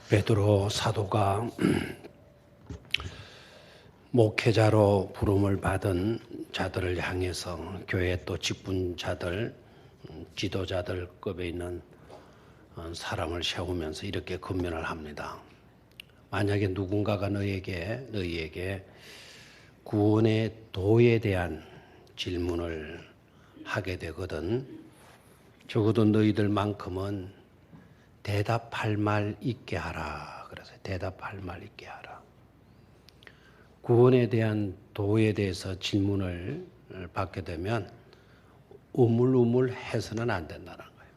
베드로 사도가 목회자로 부름을 받은 자들을 향해서 교회 또 직분자들, 지도자들급에 있는 사람을 세우면서 이렇게 권면을 합니다. 만약에 누군가가 너희에게 구원의 도에 대한 질문을 하게 되거든 적어도 너희들만큼은 대답할 말 있게 하라. 그래서 대답할 말 있게 하라. 구원에 대한 도에 대해서 질문을 받게 되면 우물우물해서는 안 된다는 거예요.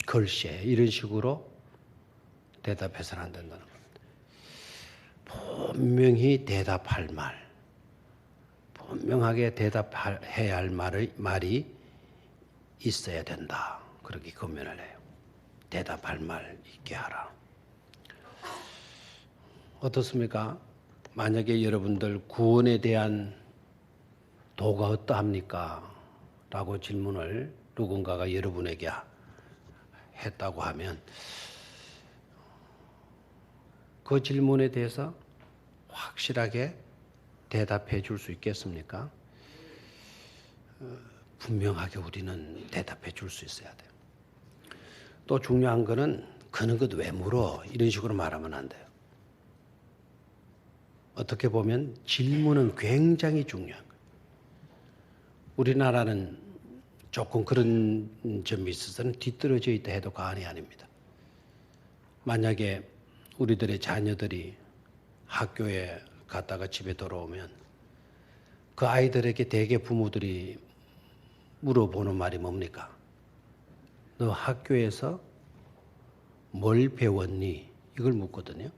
글쎄 이런 식으로 대답해서는 안 된다는 겁니다. 분명히 대답할 말, 분명하게 대답해야 할 말이 있어야 된다. 그렇게 권면을 해요. 대답할 말 있게 하라. 어떻습니까? 만약에 여러분들 구원에 대한 도가 어떠합니까? 라고 질문을 누군가가 여러분에게 했다고 하면 그 질문에 대해서 확실하게 대답해 줄 수 있겠습니까? 분명하게 우리는 대답해 줄 수 있어야 돼요. 또 중요한 거는 그는 것 왜 물어? 이런 식으로 말하면 안 돼요. 어떻게 보면 질문은 굉장히 중요한 거예요. 우리나라는 조금 그런 점이 있어서는 뒤떨어져 있다 해도 과언이 아닙니다. 만약에 우리들의 자녀들이 학교에 갔다가 집에 돌아오면 그 아이들에게 대개 부모들이 물어보는 말이 뭡니까? 너 학교에서 뭘 배웠니? 이걸 묻거든요.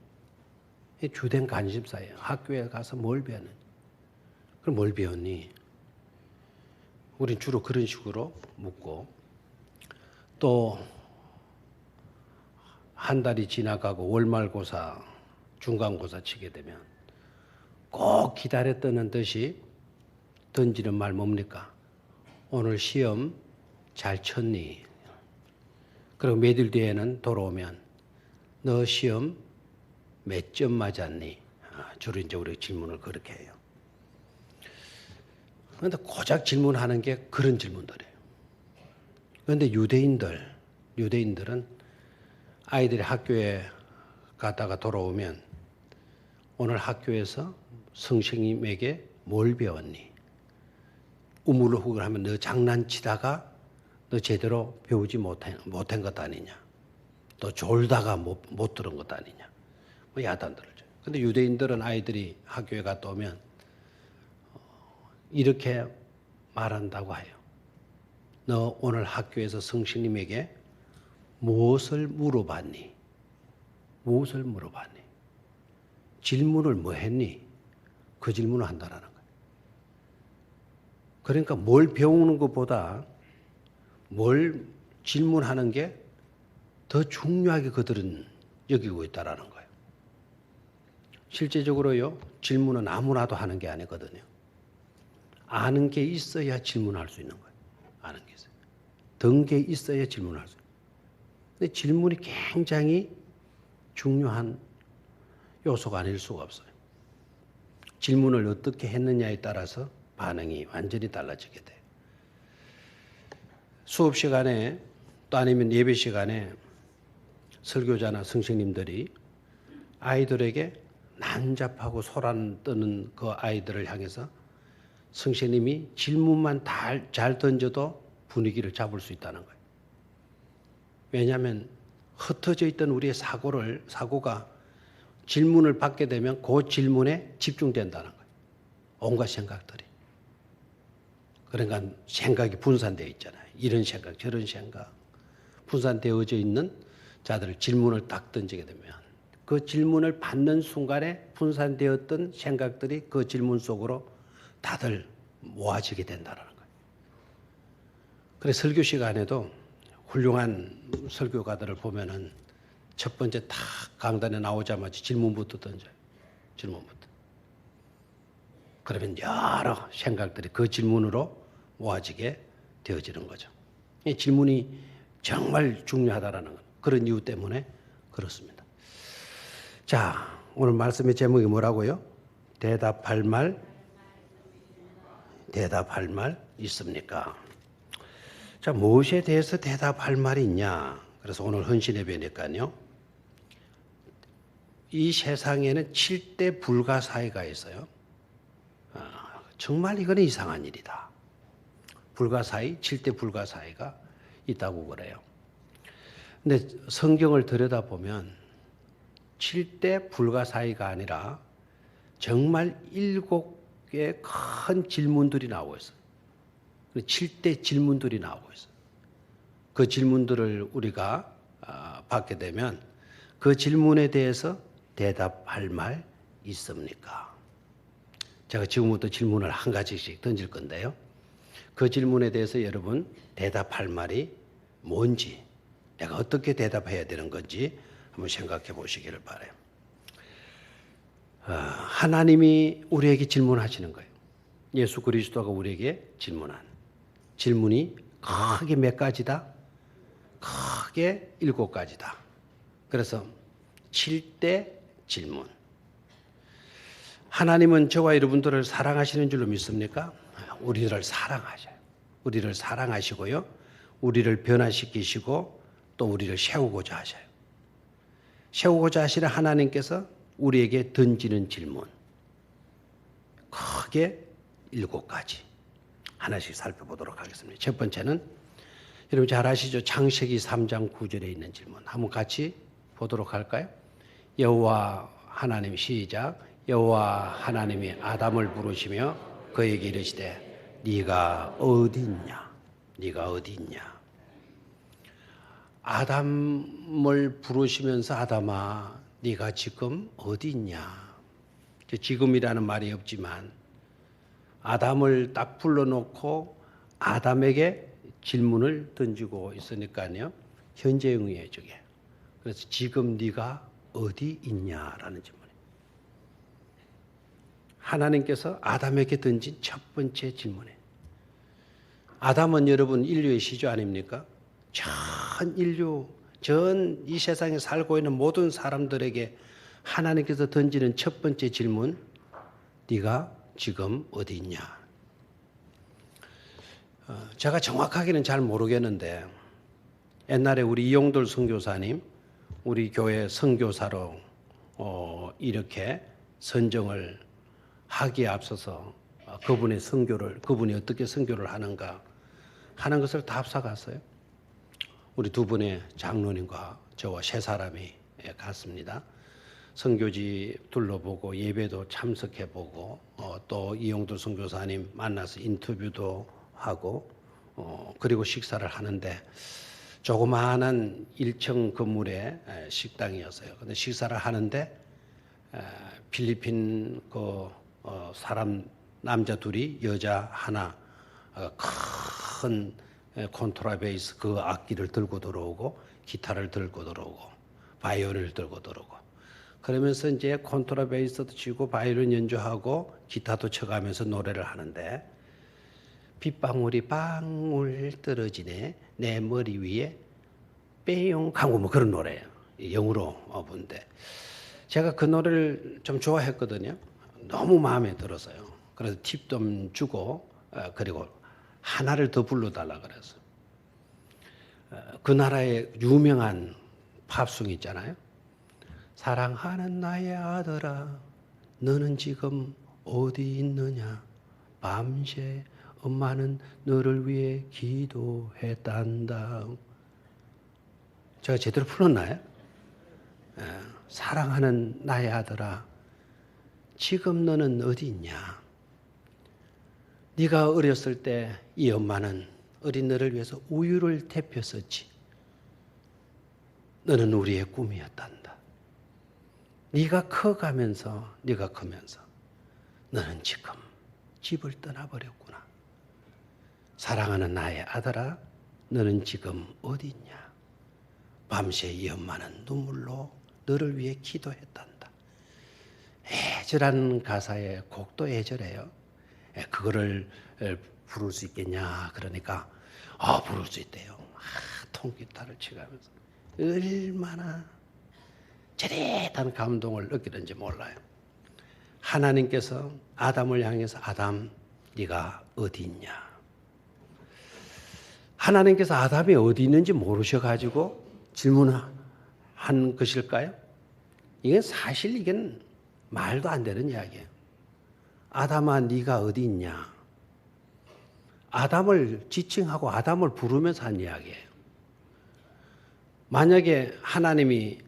이게 주된 관심사예요. 학교에 가서 뭘 배웠니? 그럼 뭘 배웠니? 우린 주로 그런 식으로 묻고 또 한 달이 지나가고 월말고사, 중간고사 치게 되면 꼭 기다렸다는 듯이 던지는 말 뭡니까? 오늘 시험 잘 쳤니? 그리고 며칠 뒤에는 돌아오면 너 시험 몇 점 맞았니? 주로 이제 우리 질문을 그렇게 해요. 그런데 고작 질문하는 게 그런 질문들이에요. 그런데 유대인들은 아이들이 학교에 갔다가 돌아오면 오늘 학교에서 선생님에게 뭘 배웠니? 우물우물 하면 너 장난치다가 너 제대로 배우지 못한 것 아니냐? 너 졸다가 못 들은 것 아니냐? 뭐 야단들을 줘요. 근데 유대인들은 아이들이 학교에 갔다 오면 이렇게 말한다고 해요. 너 오늘 학교에서 선생님에게 무엇을 물어봤니? 무엇을 물어봤니? 질문을 뭐 했니? 그 질문을 한다라는 거예요. 그러니까 뭘 배우는 것보다 뭘 질문하는 게 더 중요하게 그들은 여기고 있다라는 거예요. 실제적으로요, 질문은 아무나도 하는 게 아니거든요. 아는 게 있어야 질문할 수 있는 거예요. 아는 게 있어요. 든 게 있어야 질문할 수 있는 거예요. 근데 질문이 굉장히 중요한 요소가 아닐 수가 없어요. 질문을 어떻게 했느냐에 따라서 반응이 완전히 달라지게 돼요. 수업 시간에 또 아니면 예배 시간에 설교자나 선생님들이 아이들에게 난잡하고 소란 떠는 그 아이들을 향해서 선생님이 질문만 잘 던져도 분위기를 잡을 수 있다는 거예요. 왜냐하면 흩어져 있던 우리의 사고가 질문을 받게 되면 그 질문에 집중된다는 거예요. 온갖 생각들이. 그러니까 생각이 분산되어 있잖아요. 이런 생각, 저런 생각. 분산되어져 있는 자들을 질문을 딱 던지게 되면 그 질문을 받는 순간에 분산되었던 생각들이 그 질문 속으로 다들 모아지게 된다는 거예요. 그래서 설교 시간에도 훌륭한 설교가들을 보면은 첫 번째 딱 강단에 나오자마자 질문부터 던져요. 질문부터. 그러면 여러 생각들이 그 질문으로 모아지게 되어지는 거죠. 이 질문이 정말 중요하다라는 것. 그런 이유 때문에 그렇습니다. 자, 오늘 말씀의 제목이 뭐라고요? 대답할 말 있습니까? 자, 무엇에 대해서 대답할 말이 있냐? 그래서 오늘 헌신예배니까요. 이 세상에는 7대 불가사의가 있어요. 정말 이거는 이상한 일이다. 불가사의, 7대 불가사의가 있다고 그래요. 근데 성경을 들여다보면 7대 불가사의가 아니라 정말 7개의 큰 질문들이 나오고 있어요. 7대 질문들이 나오고 있어요. 그 질문들을 우리가 받게 되면 그 질문에 대해서 대답할 말 있습니까? 제가 지금부터 질문을 한 가지씩 던질 건데요. 그 질문에 대해서 여러분 대답할 말이 뭔지, 내가 어떻게 대답해야 되는 건지 한번 생각해 보시기를 바라요. 하나님이 우리에게 질문하시는 거예요. 예수 그리스도가 우리에게 질문한 질문이 크게 몇 가지다? 크게 7가지다. 그래서 7대 질문. 하나님은 저와 여러분들을 사랑하시는 줄로 믿습니까? 우리를 사랑하셔요. 우리를 사랑하시고요. 우리를 변화시키시고 또 우리를 세우고자 하셔요. 세우고자 하시는 하나님께서 우리에게 던지는 질문. 크게 7가지. 하나씩 살펴보도록 하겠습니다. 첫 번째는 여러분 잘 아시죠? 창세기 3장 9절에 있는 질문. 한번 같이 보도록 할까요? 여호와 하나님 시작. 여호와 하나님이 아담을 부르시며 그에게 이르시되 네가 어디 있냐? 네가 어디 있냐? 아담을 부르시면서 아담아 네가 지금 어디 있냐? 지금이라는 말이 없지만 아담을 딱 불러놓고 아담에게 질문을 던지고 있으니까요. 현재형이에요, 저게. 그래서 지금 네가 어디 있냐라는 질문이에요. 하나님께서 아담에게 던진 첫 번째 질문이에요. 아담은 여러분 인류의 시조 아닙니까? 전 인류, 전 이 세상에 살고 있는 모든 사람들에게 하나님께서 던지는 첫 번째 질문, 네가 지금 어디 있냐? 제가 정확하게는 잘 모르겠는데 옛날에 우리 이용돌 선교사님 우리 교회 선교사로 이렇게 선정을 하기에 앞서서 그분의 선교를 그분이 어떻게 선교를 하는가 하는 것을 다 합사갔어요. 우리 두 분의 장로님과 저와 세 사람이 갔습니다. 선교지 둘러보고 예배도 참석해보고 또 이용도 선교사님 만나서 인터뷰도 하고 그리고 식사를 하는데 조그마한 1층 건물의 식당이었어요. 근데 식사를 하는데 필리핀 그 사람 남자 둘이 여자 하나 큰 콘트라베이스 그 악기를 들고 들어오고 기타를 들고 들어오고 바이올린을 들고 들어오고 그러면서 이제 콘트라베이스도 치고 바이올린 연주하고 기타도 쳐가면서 노래를 하는데 빗방울이 방울 떨어지네 내 머리 위에 빼용 하고 뭐 그런 노래예요. 영어로 본데 제가 그 노래를 좀 좋아했거든요. 너무 마음에 들었어요. 그래서 팁 좀 주고 그리고 하나를 더 불러달라 그래서 그 나라의 유명한 팝송 있잖아요. 사랑하는 나의 아들아 너는 지금 어디 있느냐 밤새 엄마는 너를 위해 기도했단다. 제가 제대로 풀었나요? 사랑하는 나의 아들아 지금 너는 어디 있냐? 네가 어렸을 때 이 엄마는 어린 너를 위해서 우유를 데폈었지. 너는 우리의 꿈이었단다. 네가 크면서 너는 지금 집을 떠나버렸구나. 사랑하는 나의 아들아 너는 지금 어디 있냐? 밤새 이 엄마는 눈물로 너를 위해 기도했단다. 애절한 가사의 곡도 애절해요. 그거를 부를 수 있겠냐? 그러니까 부를 수 있대요. 통기타를 치가면서 얼마나 짜릿한 감동을 느끼는지 몰라요. 하나님께서 아담을 향해서 아담, 네가 어디 있냐? 하나님께서 아담이 어디 있는지 모르셔가지고 질문한 것일까요? 이게 사실 이건 말도 안 되는 이야기예요. 아담아, 네가 어디 있냐? 아담을 지칭하고 아담을 부르면서 한 이야기예요. 만약에 하나님이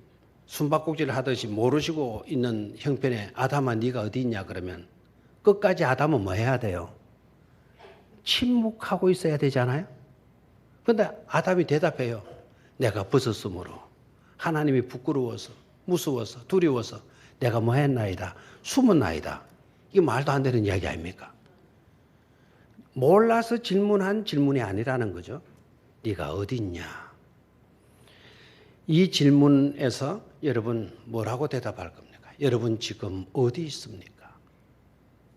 숨바꼭질을 하듯이 모르시고 있는 형편에 아담아 네가 어디 있냐 그러면 끝까지 아담은 뭐 해야 돼요? 침묵하고 있어야 되잖아요. 그런데 아담이 대답해요. 내가 벗었으므로 하나님이 부끄러워서 무서워서 두려워서 내가 뭐 했나이다. 숨었나이다. 이게 말도 안 되는 이야기 아닙니까? 몰라서 질문한 질문이 아니라는 거죠. 네가 어디 있냐? 이 질문에서 여러분 뭐라고 대답할 겁니까? 여러분 지금 어디 있습니까?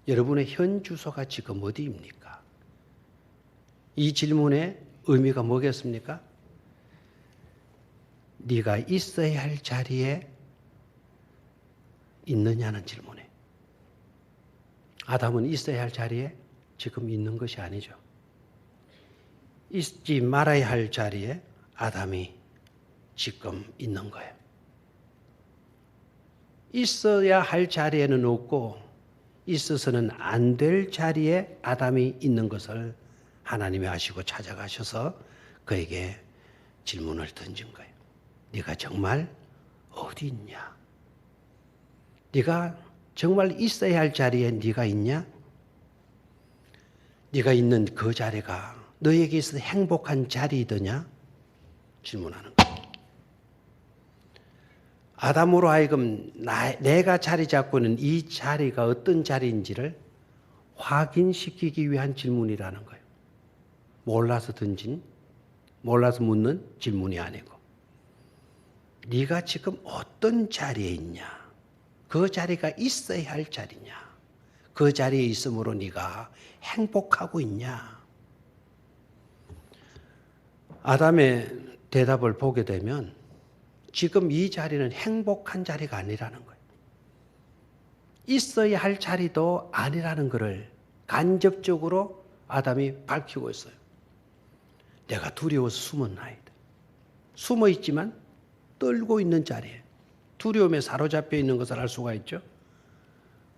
여러분의 현 주소가 지금 어디입니까? 이 질문의 의미가 뭐겠습니까? 네가 있어야 할 자리에 있느냐는 질문에 아담은 있어야 할 자리에 지금 있는 것이 아니죠. 있지 말아야 할 자리에 아담이 지금 있는 거예요. 있어야 할 자리에는 없고 있어서는 안 될 자리에 아담이 있는 것을 하나님이 아시고 찾아가셔서 그에게 질문을 던진 거예요. 네가 정말 어디 있냐? 네가 정말 있어야 할 자리에 네가 있냐? 네가 있는 그 자리가 너에게 있어서 행복한 자리이더냐? 질문하는 거예요. 아담으로 하여금 내가 자리 잡고 있는 이 자리가 어떤 자리인지를 확인시키기 위한 질문이라는 거예요. 몰라서 묻는 질문이 아니고 네가 지금 어떤 자리에 있냐? 그 자리가 있어야 할 자리냐? 그 자리에 있으므로 네가 행복하고 있냐? 아담의 대답을 보게 되면 지금 이 자리는 행복한 자리가 아니라는 거예요. 있어야 할 자리도 아니라는 것을 간접적으로 아담이 밝히고 있어요. 내가 두려워서 숨었나이다. 숨어 있지만 떨고 있는 자리에 두려움에 사로잡혀 있는 것을 알 수가 있죠.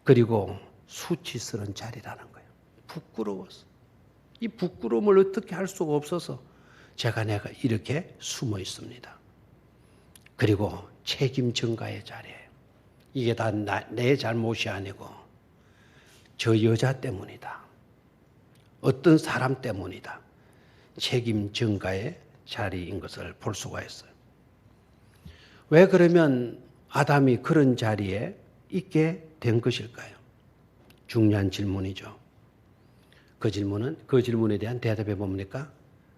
그리고 수치스러운 자리라는 거예요. 부끄러워서. 이 부끄러움을 어떻게 할 수가 없어서 내가 이렇게 숨어 있습니다. 그리고 책임 전가의 자리예요. 이게 다 내 잘못이 아니고 저 여자 때문이다. 어떤 사람 때문이다. 책임 전가의 자리인 것을 볼 수가 있어요. 왜 그러면 아담이 그런 자리에 있게 된 것일까요? 중요한 질문이죠. 그 질문에 대한 대답이 뭡니까?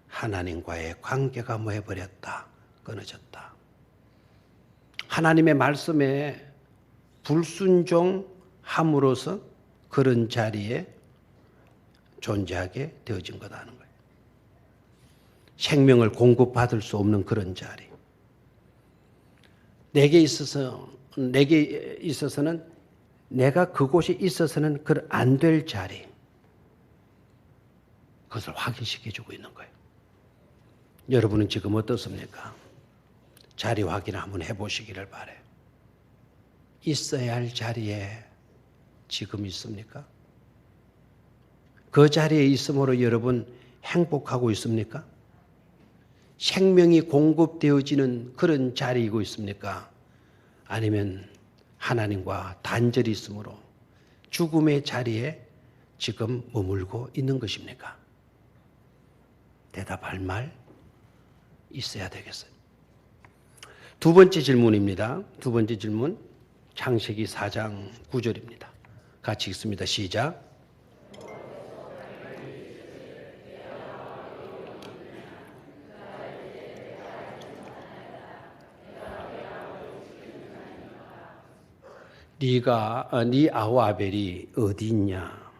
하나님과의 관계가 뭐 해버렸다. 끊어졌다. 하나님의 말씀에 불순종함으로써 그런 자리에 존재하게 되어진 거다는 거예요. 생명을 공급받을 수 없는 그런 자리. 내게 있어서는 내가 그곳에 있어서는 안 될 자리. 그것을 확인시켜주고 있는 거예요. 여러분은 지금 어떻습니까? 자리 확인 한번 해보시기를 바라요. 있어야 할 자리에 지금 있습니까? 그 자리에 있음으로 여러분 행복하고 있습니까? 생명이 공급되어지는 그런 자리이고 있습니까? 아니면 하나님과 단절이 있으므로 죽음의 자리에 지금 머물고 있는 것입니까? 대답할 말 있어야 되겠어요. 두 번째 질문입니다. 두 번째 질문, 창세기 4장 9절입니다. 같이 읽습니다. 시작. 네 아우 아벨이 어디 있냐?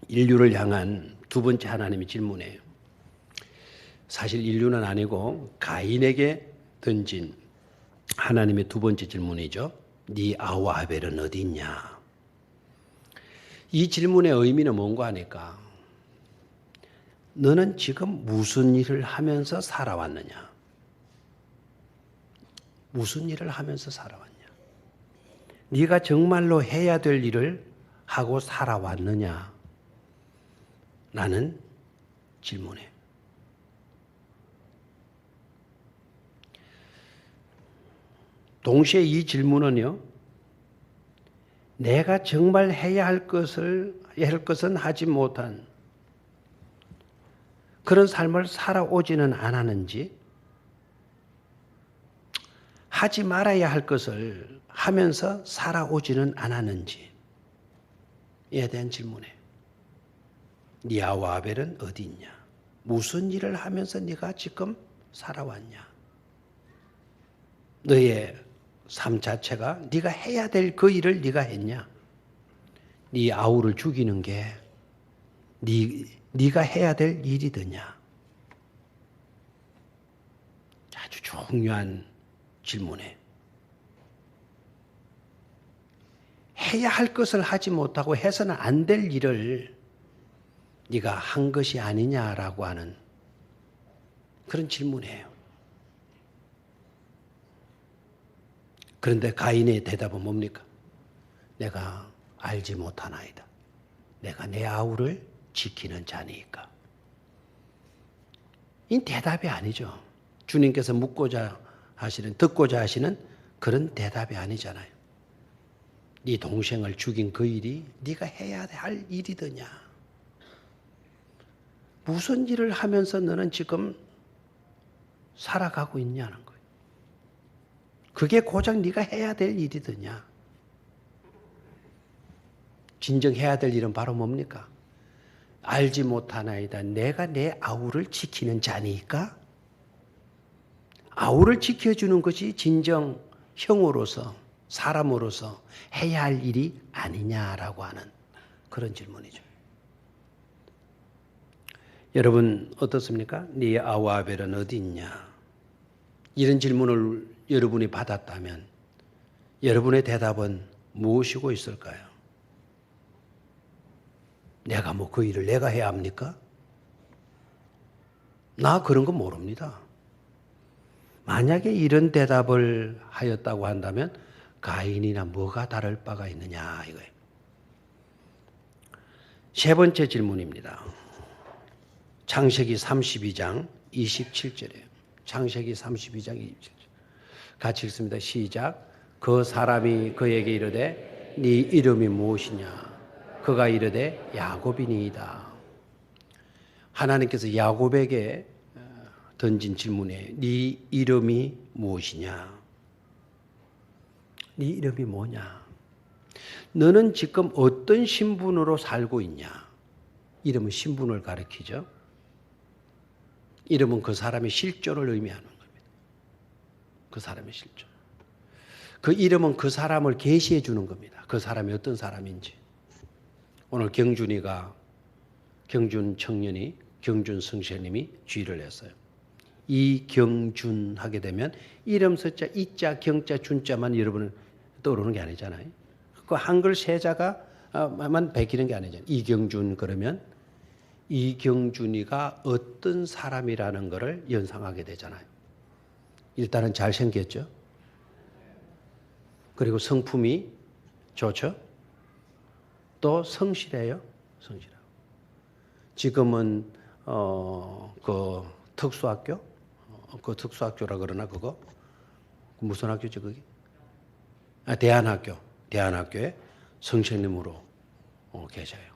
인류를 향한 두 번째 하나님의 질문이에요. 사실 인류는 아니고 가인에게 던진 하나님의 두 번째 질문이죠. 네 아우와 아벨은 어디 있냐? 이 질문의 의미는 뭔가 하니까 너는 지금 무슨 일을 하면서 살아왔느냐? 무슨 일을 하면서 살아왔냐? 네가 정말로 해야 될 일을 하고 살아왔느냐? 라는 질문에 동시에 이 질문은요, 내가 정말 해야 할 것은 하지 못한 그런 삶을 살아오지는 않았는지, 하지 말아야 할 것을 하면서 살아오지는 않았는지에 대한 질문에 네 아우와 아벨은 어디 있냐? 무슨 일을 하면서 네가 지금 살아왔냐? 너의 삶 자체가 네가 해야 될 그 일을 네가 했냐? 네 아우를 죽이는 게 네가 해야 될 일이더냐? 아주 중요한 질문에 해야 할 것을 하지 못하고 해서는 안 될 일을 네가 한 것이 아니냐라고 하는 그런 질문이에요. 그런데 가인의 대답은 뭡니까? 내가 알지 못하나이다. 내가 내 아우를 지키는 자니까. 이 대답이 아니죠. 주님께서 묻고자 하시는, 듣고자 하시는 그런 대답이 아니잖아요. 네 동생을 죽인 그 일이 네가 해야 할 일이더냐? 무슨 일을 하면서 너는 지금 살아가고 있냐는 거예요. 그게 고작 네가 해야 될 일이더냐? 진정 해야 될 일은 바로 뭡니까? 알지 못하나이다. 내가 내 아우를 지키는 자니까? 아우를 지켜주는 것이 진정 형으로서, 사람으로서 해야 할 일이 아니냐라고 하는 그런 질문이죠. 여러분 어떻습니까? 네 아우와 아벨은 어디 있냐? 이런 질문을 여러분이 받았다면 여러분의 대답은 무엇이고 있을까요? 내가 뭐 그 일을 내가 해야 합니까? 나 그런 거 모릅니다. 만약에 이런 대답을 하였다고 한다면 가인이나 뭐가 다를 바가 있느냐 이거예요. 세 번째 질문입니다. 창세기 32장 27절이에요. 창세기 32장 27절. 같이 읽습니다. 시작. 그 사람이 그에게 이르되 네 이름이 무엇이냐? 그가 이르되 야곱이니이다. 하나님께서 야곱에게 던진 질문에 네 이름이 무엇이냐? 네 이름이 뭐냐? 너는 지금 어떤 신분으로 살고 있냐? 이름은 신분을 가리키죠. 이름은 그 사람의 실존을 의미하는 겁니다. 그 사람의 실존. 그 이름은 그 사람을 계시해 주는 겁니다. 그 사람이 어떤 사람인지. 오늘 경준 청년이, 경준 성세님이 주의를 했어요. 이경준 하게 되면 이름 서자, 이자, 경자, 준자만 여러분은 떠오르는 게 아니잖아요. 그 한글 세자가만 베끼는 게 아니잖아요. 이경준 그러면 이경준이가 어떤 사람이라는 것을 연상하게 되잖아요. 일단은 잘생겼죠. 그리고 성품이 좋죠. 또 성실해요. 성실하고. 지금은 그 특수학교, 그 특수학교라 그러나 그거 무슨 학교죠 그게? 대안학교에 선생님으로 계셔요.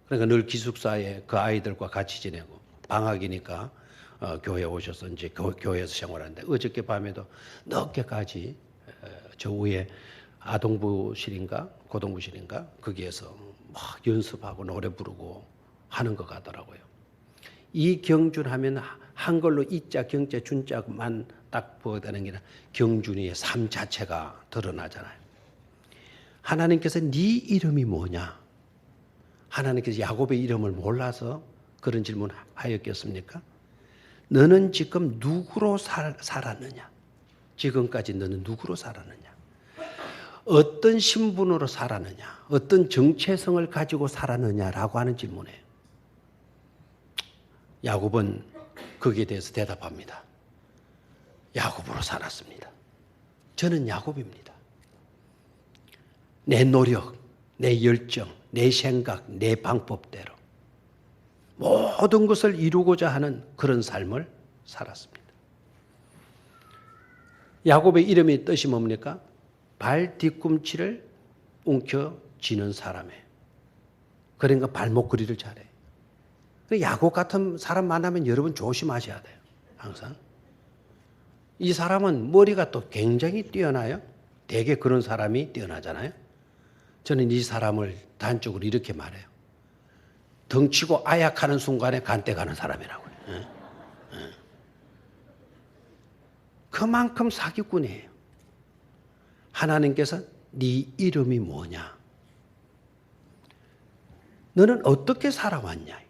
그러니까 늘 기숙사에 그 아이들과 같이 지내고 방학이니까 교회에 오셔서 이제 교회에서 생활하는데 어저께 밤에도 늦게까지 저 위에 아동부실인가 고동부실인가 거기에서 막 연습하고 노래 부르고 하는 것 같더라고요. 이경준 하면 한글로 이자, 경자, 준자만 딱 보여되는 게 아니라 경준이의 삶 자체가 드러나잖아요. 하나님께서 네 이름이 뭐냐? 하나님께서 야곱의 이름을 몰라서 그런 질문을 하였겠습니까? 너는 지금 누구로 살았느냐? 지금까지 너는 누구로 살았느냐? 어떤 신분으로 살았느냐? 어떤 정체성을 가지고 살았느냐라고 하는 질문이에요. 야곱은 거기에 대해서 대답합니다. 야곱으로 살았습니다. 저는 야곱입니다. 내 노력, 내 열정, 내 생각, 내 방법대로 모든 것을 이루고자 하는 그런 삶을 살았습니다. 야곱의 이름의 뜻이 뭡니까? 발 뒤꿈치를 움켜쥐는 사람이에요. 그러니까 발목걸이를 잘해요. 야곱 같은 사람 만나면 여러분 조심하셔야 돼요. 항상. 이 사람은 머리가 또 굉장히 뛰어나요. 대개 그런 사람이 뛰어나잖아요. 저는 이 사람을 단적으로 이렇게 말해요. 덩치고 아약하는 순간에 간때 가는 사람이라고요. 그만큼 사기꾼이에요. 하나님께서 네 이름이 뭐냐? 너는 어떻게 살아왔냐?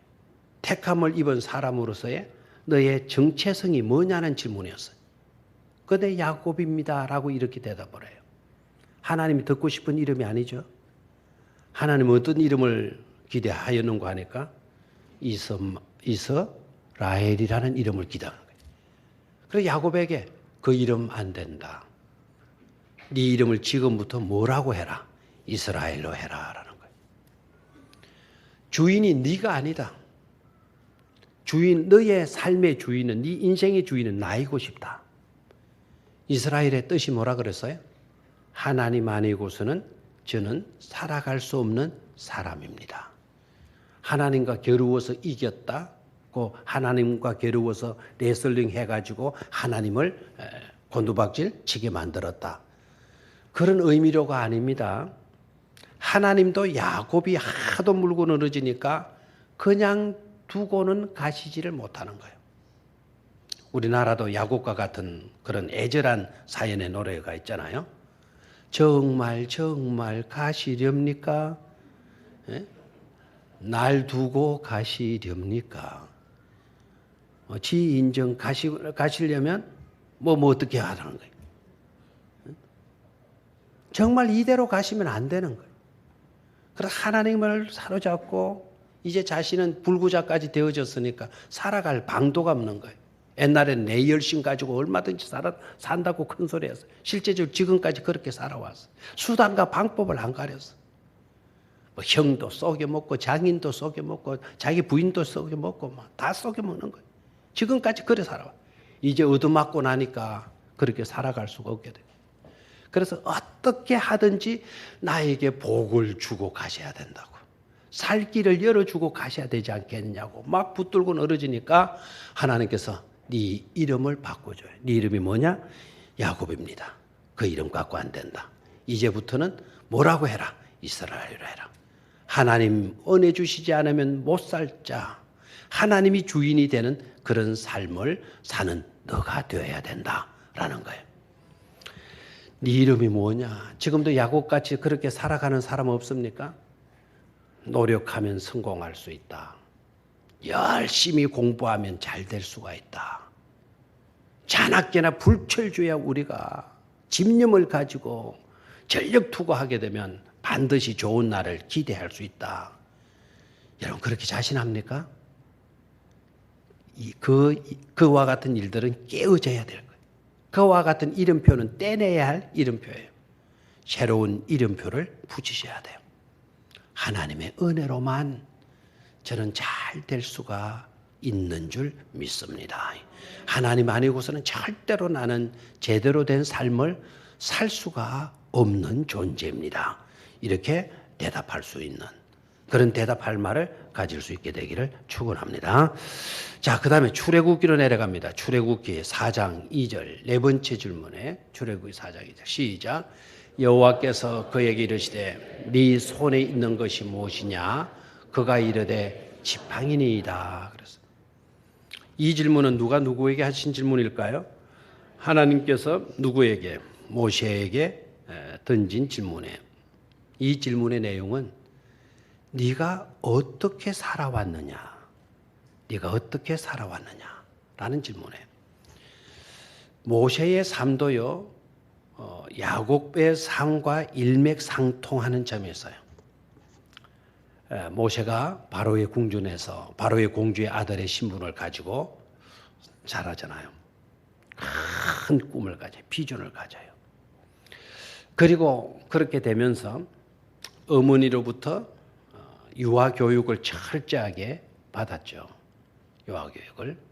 택함을 입은 사람으로서의 너의 정체성이 뭐냐는 질문이었어요. 그대 야곱입니다 라고 이렇게 대답을 해요. 하나님이 듣고 싶은 이름이 아니죠. 하나님은 어떤 이름을 기대하였는가 하니까 이스라엘이라는 이름을 기대하는 거예요. 그래서 야곱에게 그 이름 안 된다. 네 이름을 지금부터 뭐라고 해라? 이스라엘로 해라 라는 거예요. 주인이 네가 아니다. 너의 삶의 주인은, 네 인생의 주인은 나이고 싶다. 이스라엘의 뜻이 뭐라 그랬어요? 하나님 아니고서는 저는 살아갈 수 없는 사람입니다. 하나님과 겨루어서 이겼다. 하나님과 겨루어서 레슬링 해가지고 하나님을 곤두박질 치게 만들었다. 그런 의미로가 아닙니다. 하나님도 야곱이 하도 물고 늘어지니까 그냥 두고는 가시지를 못하는 거예요. 우리나라도 야곱과 같은 그런 애절한 사연의 노래가 있잖아요. 정말 가시렵니까? 예? 날 두고 가시렵니까? 지 인정 가시려면 뭐 어떻게 하라는 거예요. 정말 이대로 가시면 안 되는 거예요. 그래서 하나님을 사로잡고 이제 자신은 불구자까지 되어졌으니까 살아갈 방도가 없는 거예요. 옛날에는 내 열심 가지고 얼마든지 산다고 큰 소리 했어요. 실제적으로 지금까지 그렇게 살아왔어요. 수단과 방법을 안 가렸어요. 뭐 형도 속여먹고 장인도 속여먹고 자기 부인도 속여먹고 다 속여먹는 거예요. 지금까지 그래 살아와. 이제 얻어맞고 나니까 그렇게 살아갈 수가 없게 돼요. 그래서 어떻게 하든지 나에게 복을 주고 가셔야 된다고. 살 길을 열어주고 가셔야 되지 않겠냐고 막 붙들고 늘어지니까 하나님께서 네 이름을 바꿔줘요. 네 이름이 뭐냐? 야곱입니다. 그 이름 갖고 안 된다. 이제부터는 뭐라고 해라? 이스라엘이라 해라. 하나님 은혜 주시지 않으면 못 살자. 하나님이 주인이 되는 그런 삶을 사는 너가 되어야 된다라는 거예요. 네 이름이 뭐냐? 지금도 야곱같이 그렇게 살아가는 사람 없습니까? 노력하면 성공할 수 있다. 열심히 공부하면 잘 될 수가 있다. 자나깨나 불철주야 우리가 집념을 가지고 전력 투구하게 되면 반드시 좋은 날을 기대할 수 있다. 여러분 그렇게 자신합니까? 그와 같은 일들은 깨어져야 될 거예요. 그와 같은 이름표는 떼내야 할 이름표예요. 새로운 이름표를 붙이셔야 돼요. 하나님의 은혜로만 저는 잘 될 수가 있는 줄 믿습니다. 하나님 아니고서는 절대로 나는 제대로 된 삶을 살 수가 없는 존재입니다. 이렇게 대답할 수 있는 그런 대답할 말을 가질 수 있게 되기를 축원합니다. 자, 그 다음에 출애굽기로 내려갑니다. 출애굽기 4장 2절 네 번째 질문에 출애굽기 4장 2절 시작. 여호와께서 그에게 이르시되 네 손에 있는 것이 무엇이냐? 그가 이르되 지팡이니이다. 그래서 이 질문은 누가 누구에게 하신 질문일까요? 하나님께서 누구에게? 모세에게 던진 질문이에요. 이 질문의 내용은 네가 어떻게 살아왔느냐? 네가 어떻게 살아왔느냐라는 라는 질문이에요. 모세의 삶도요, 야곱의 삶과 일맥상통하는 점이 있어요. 모세가 바로의 궁전에서 바로의 공주의 아들의 신분을 가지고 자라잖아요. 큰 꿈을 가져요. 비전을 가져요. 그리고 그렇게 되면서 어머니로부터 유아 교육을 철저하게 받았죠. 유아 교육을.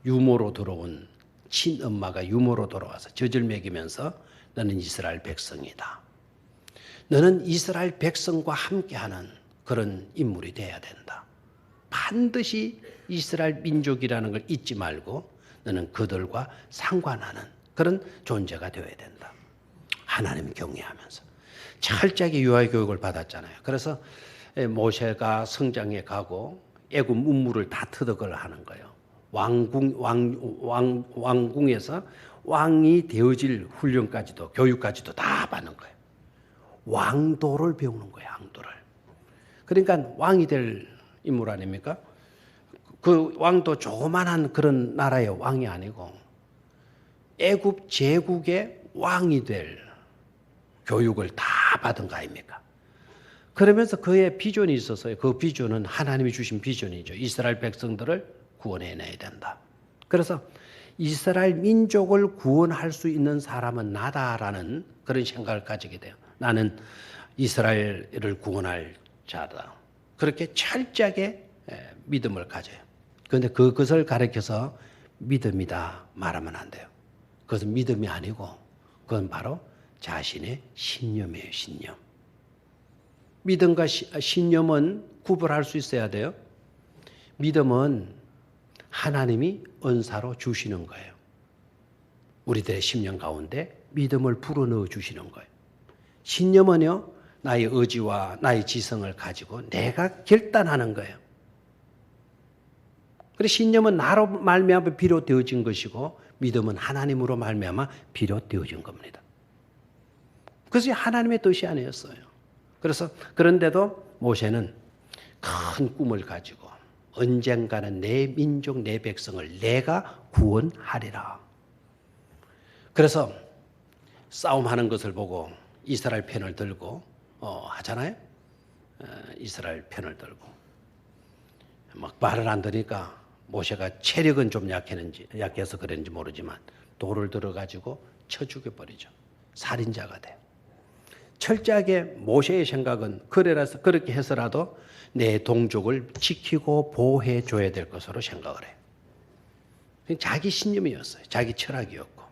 유모로 들어온 친엄마가 유모로 돌아와서 젖을 먹이면서 너는 이스라엘 백성이다. 너는 이스라엘 백성과 함께하는 그런 인물이 되어야 된다. 반드시 이스라엘 민족이라는 걸 잊지 말고 너는 그들과 상관하는 그런 존재가 되어야 된다. 하나님 경외하면서 철저하게 유아 교육을 받았잖아요. 그래서 모세가 성장해 가고 애굽 문물을 다 터득을 하는 거예요. 왕궁에서 왕이 되어질 훈련까지도 교육까지도 다 받는 거예요. 왕도를 배우는 거예요. 왕도를. 그러니까 왕이 될 인물 아닙니까? 그 왕도 조그만한 그런 나라의 왕이 아니고 애굽 제국의 왕이 될 교육을 다 받은 거 아닙니까? 그러면서 그의 비전이 있었어요. 그 비전은 하나님이 주신 비전이죠. 이스라엘 백성들을 구원해내야 된다. 그래서 이스라엘 민족을 구원할 수 있는 사람은 나다라는 그런 생각을 가지게 돼요. 나는 이스라엘을 구원할 자다. 그렇게 철저하게 믿음을 가져요. 그런데 그것을 가리켜서 믿음이다 말하면 안 돼요. 그것은 믿음이 아니고 그건 바로 자신의 신념이에요. 신념. 믿음과 신념은 구분할 수 있어야 돼요. 믿음은 하나님이 은사로 주시는 거예요. 우리들의 심령 가운데 믿음을 불어넣어 주시는 거예요. 신념은요, 나의 의지와 나의 지성을 가지고 내가 결단하는 거예요. 그래서 신념은 나로 말미암아 비롯되어진 것이고 믿음은 하나님으로 말미암아 비롯되어진 겁니다. 그것이 하나님의 뜻이 아니었어요. 그래서 그런데도 모세는 큰 꿈을 가지고 언젠가는 내 민족, 내 백성을 내가 구원하리라. 그래서 싸움하는 것을 보고 이스라엘 편을 들고 하잖아요. 이스라엘 편을 들고 막 말을 안 들으니까 모세가 체력은 좀 약해서 그랬는지 모르지만 돌을 들어가지고 쳐 죽여버리죠. 살인자가 돼요. 철저하게 모세의 생각은 그래라서 그렇게 해서라도 내 동족을 지키고 보호해 줘야 될 것으로 생각을 해요. 자기 신념이었어요. 자기 철학이었고.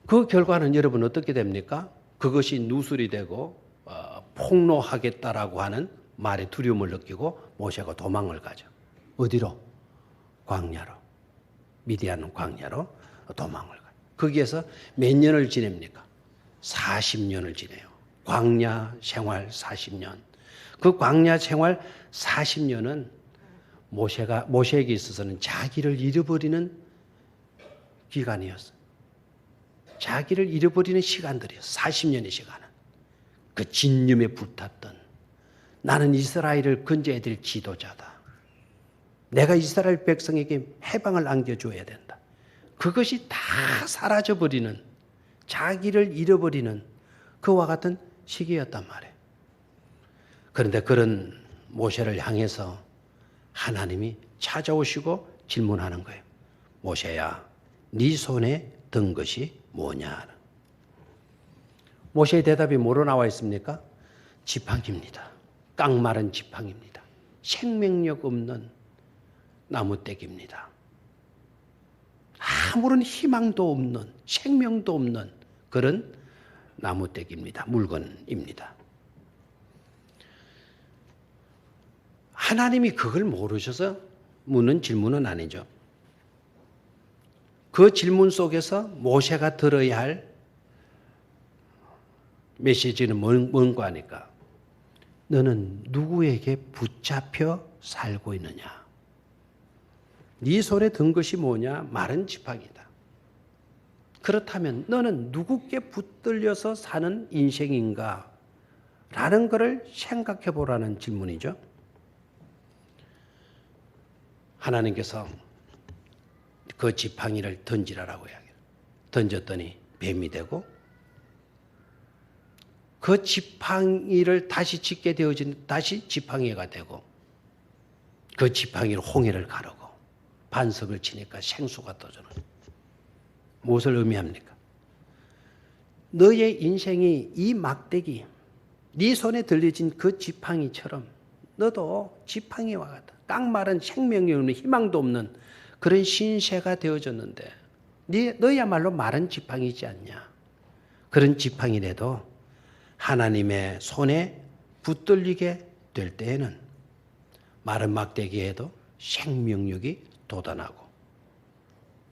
그 결과는 여러분 어떻게 됩니까? 그것이 누설이 되고 폭로하겠다라고 하는 말에 두려움을 느끼고 모세가 도망을 가죠. 어디로? 광야로. 미디안 광야로 도망을 가요. 거기에서 몇 년을 지냅니까? 40년을 지내요. 광야 생활 40년. 그 광야 생활 40년은 모세에게 있어서는 자기를 잃어버리는 기간이었어요. 자기를 잃어버리는 시간들이었어요. 40년의 시간은. 그 진념에 불탔던 나는 이스라엘을 건져야 될 지도자다. 내가 이스라엘 백성에게 해방을 안겨줘야 된다. 그것이 다 사라져버리는 자기를 잃어버리는 그와 같은 시기였단 말이에요. 그런데 그런 모세를 향해서 하나님이 찾아오시고 질문하는 거예요. 모세야, 네 손에 든 것이 뭐냐? 모세의 대답이 뭐로 나와 있습니까? 지팡이입니다. 깡마른 지팡이입니다. 생명력 없는 나무떼기입니다. 아무런 희망도 없는 생명도 없는 그런 나무떼기입니다. 물건입니다. 하나님이 그걸 모르셔서 묻는 질문은 아니죠. 그 질문 속에서 모세가 들어야 할 메시지는 뭔가 하니까 너는 누구에게 붙잡혀 살고 있느냐? 네 손에 든 것이 뭐냐? 마른 지팡이다. 그렇다면 너는 누구께 붙들려서 사는 인생인가? 라는 것을 생각해 보라는 질문이죠. 하나님께서 그 지팡이를 던지라라고 이야기해요. 던졌더니 뱀이 되고 그 지팡이를 다시 짚게 되어진 다시 지팡이가 되고 그 지팡이로 홍해를 가르고 반석을 치니까 생수가 떠주는 무엇을 의미합니까? 너의 인생이 이 막대기 네 손에 들려진 그 지팡이처럼 너도 지팡이와 같다. 깡마른 생명이 없는 희망도 없는 그런 신세가 되어졌는데 너야말로 마른 지팡이지 않냐. 그런 지팡이라도 하나님의 손에 붙들리게 될 때에는 마른 막대기에도 생명력이 돋아나고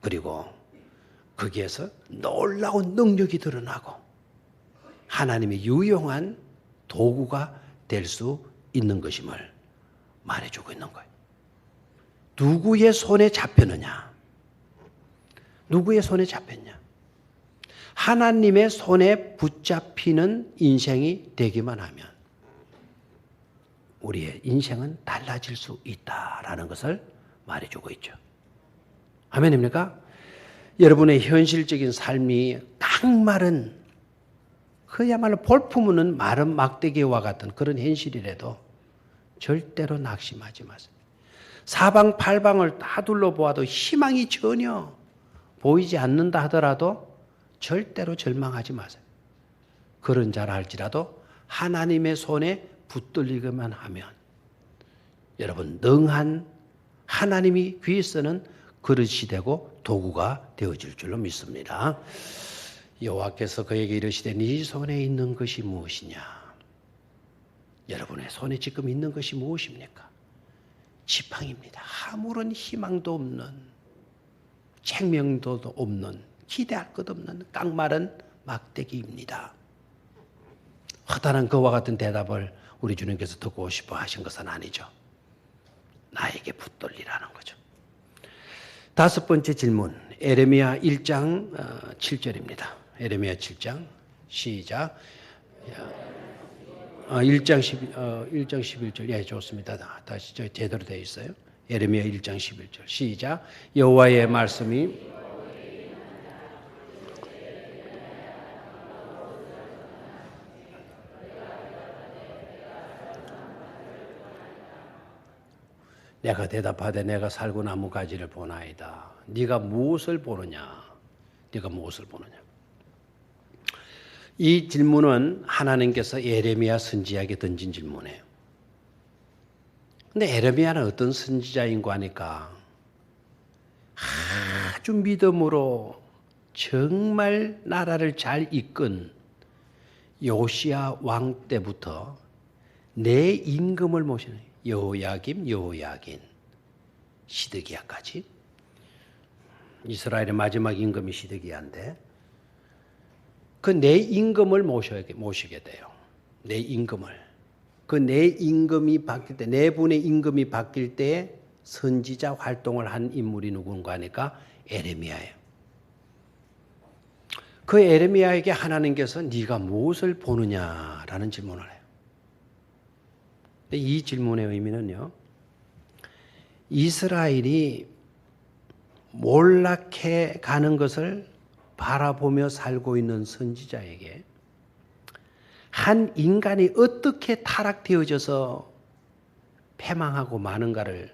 그리고 거기에서 놀라운 능력이 드러나고 하나님의 유용한 도구가 될 수 있는 것임을 말해주고 있는 거예요. 누구의 손에 잡혔느냐? 누구의 손에 잡혔냐? 하나님의 손에 붙잡히는 인생이 되기만 하면 우리의 인생은 달라질 수 있다라는 것을 말해주고 있죠. 아멘입니까? 여러분의 현실적인 삶이 깡마른 그야말로 볼품없는 마른 막대기와 같은 그런 현실이라도 절대로 낙심하지 마세요. 사방팔방을 다 둘러보아도 희망이 전혀 보이지 않는다 하더라도 절대로 절망하지 마세요. 그런 자라 할지라도 하나님의 손에 붙들리기만 하면 여러분 능한 하나님이 귀에 쓰는 그릇이 되고 도구가 되어질 줄로 믿습니다. 여호와께서 그에게 이르시되 네 손에 있는 것이 무엇이냐? 여러분의 손에 지금 있는 것이 무엇입니까? 지팡이입니다. 아무런 희망도 없는 생명도 없는 기대할 것 없는 깡마른 막대기입니다. 허다한 그와 같은 대답을 우리 주님께서 듣고 싶어 하신 것은 아니죠. 나에게 붙들리라는 거죠. 다섯 번째 질문, 에레미야 1장 7절입니다. 에레미야 7장 시작. 1장 11절. 예, 좋습니다. 다시 제대로 되어 있어요. 에레미야 1장 11절 시작. 여호와의 말씀이 내가 대답하되 내가 살구나무 가지를 보나이다. 네가 무엇을 보느냐? 네가 무엇을 보느냐? 이 질문은 하나님께서 예레미야 선지자에게 던진 질문이에요. 근데 예레미야는 어떤 선지자인고 하니까 아주 믿음으로 정말 나라를 잘 이끈 요시야 왕 때부터 내 임금을 모시는 여호야김, 여호야긴, 시드기야까지. 이스라엘의 마지막 임금이 시드기야인데 그 내 임금을 모시게 돼요. 내 임금을. 그 내 임금이 바뀔 때, 네 분의 임금이 바뀔 때에 선지자 활동을 한 인물이 누군가 하니까 에레미야예요. 그 에레미야에게 하나님께서 네가 무엇을 보느냐라는 질문을 해요. 이 질문의 의미는요, 이스라엘이 몰락해 가는 것을 바라보며 살고 있는 선지자에게 한 인간이 어떻게 타락되어져서 패망하고 마는가를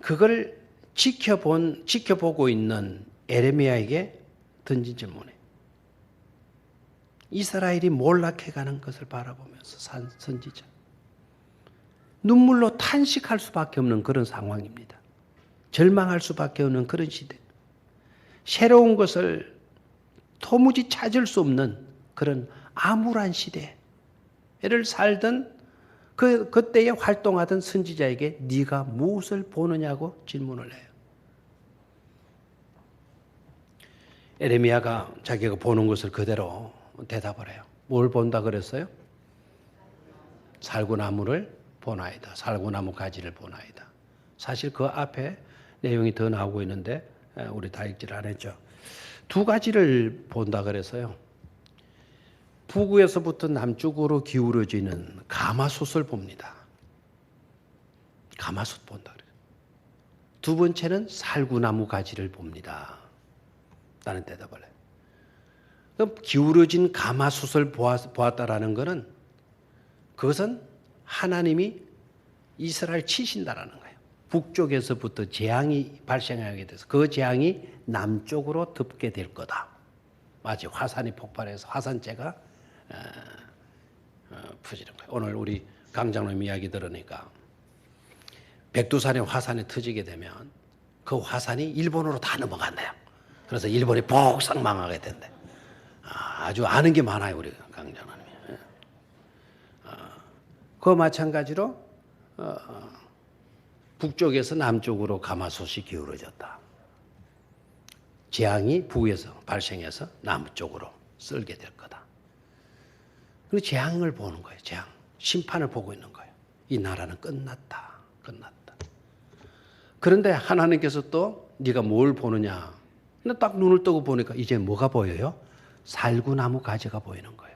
그걸 지켜보고 있는 에레미야에게 던진 질문이에요. 이스라엘이 몰락해 가는 것을 바라보면서 산 선지자. 눈물로 탄식할 수밖에 없는 그런 상황입니다. 절망할 수밖에 없는 그런 시대. 새로운 것을 도무지 찾을 수 없는 그런 암울한 시대를 살던 그때에 활동하던 선지자에게 네가 무엇을 보느냐고 질문을 해요. 에레미야가 자기가 보는 것을 그대로 대답을 해요. 뭘 본다 그랬어요? 살구나무를 보나이다. 살구나무 가지를 보나이다. 사실 그 앞에 내용이 더 나오고 있는데 우리 다 읽지를 안 했죠. 두 가지를 본다 그래서요. 북위에서부터 남쪽으로 기울어지는 가마솥을 봅니다. 가마솥 본다 그래요. 두 번째는 살구나무 가지를 봅니다. 라는 대답을 해요. 그럼 기울어진 가마솥을 보았다라는 것은 그것은 하나님이 이스라엘 치신다라는 거예요. 북쪽에서부터 재앙이 발생하게 돼서 그 재앙이 남쪽으로 덮게 될 거다. 마치 화산이 폭발해서 화산재가 퍼지는 거예요. 오늘 우리 강장로님 이야기 들으니까 백두산의 화산이 터지게 되면 그 화산이 일본으로 다 넘어간대요. 그래서 일본이 폭삭 망하게 된대. 아주 아는 게 많아요, 우리 강장로님이. 그 마찬가지로 북쪽에서 남쪽으로 가마솥이 기울어졌다. 재앙이 북에서 발생해서 남쪽으로 쓸게 될 거다. 그 재앙을 보는 거예요. 재앙. 심판을 보고 있는 거예요. 이 나라는 끝났다. 끝났다. 그런데 하나님께서 또 네가 뭘 보느냐. 근데 딱 눈을 뜨고 보니까 이제 뭐가 보여요? 살구나무 가지가 보이는 거예요.